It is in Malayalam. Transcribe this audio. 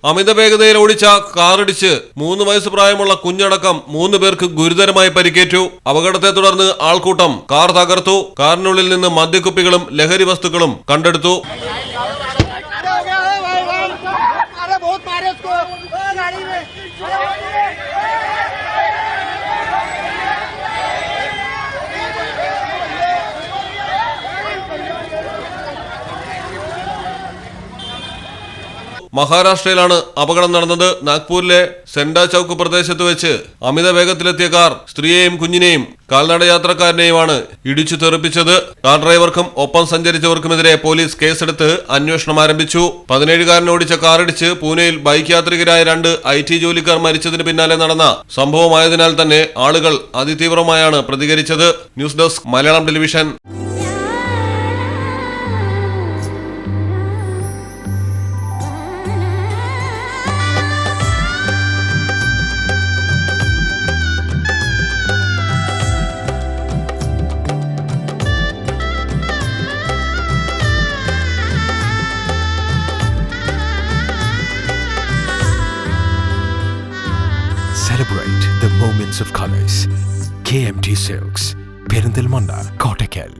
അമിത വേഗതയിൽ ഓടിച്ച കാറിടിച്ച് 3 വയസ്സ് പ്രായമുള്ള കുഞ്ഞടക്കം 3 പേർക്ക് ഗുരുതരമായി പരിക്കേറ്റു. അപകടത്തെ തുടർന്ന് ആൾക്കൂട്ടം കാർ തകർത്തു. കാറിനുള്ളിൽ നിന്ന് മദ്യക്കുപ്പികളും ലഹരി വസ്തുക്കളും കണ്ടെടുത്തു. മഹാരാഷ്ട്രയിലാണ് അപകടം നടന്നത്. നാഗ്പൂരിലെ സെൻഡ ചൌക്ക് പ്രദേശത്ത് വെച്ച് അമിത വേഗത്തിലെത്തിയ കാർ സ്ത്രീയെയും കുഞ്ഞിനെയും കാൽനട യാത്രക്കാരനെയുമാണ് ഇടിച്ചു തെറിപ്പിച്ചത്. കാർ ഡ്രൈവർക്കും ഒപ്പം സഞ്ചരിച്ചവർക്കുമെതിരെ പോലീസ് കേസെടുത്ത് അന്വേഷണം ആരംഭിച്ചു. 17-കാരൻ ഓടിച്ച കാറിടിച്ച് പൂനെയിൽ ബൈക്ക് യാത്രികരായ 2 IT ജോലിക്കാർ മരിച്ചതിന് പിന്നാലെ നടന്ന സംഭവമായതിനാൽ തന്നെ ആളുകൾ അതിതീവ്രമായാണ് പ്രതികരിച്ചത്. News desk Malayalam television. Celebrate the moments of colors. KMT Silks, Perindalmanda, Kottakkal.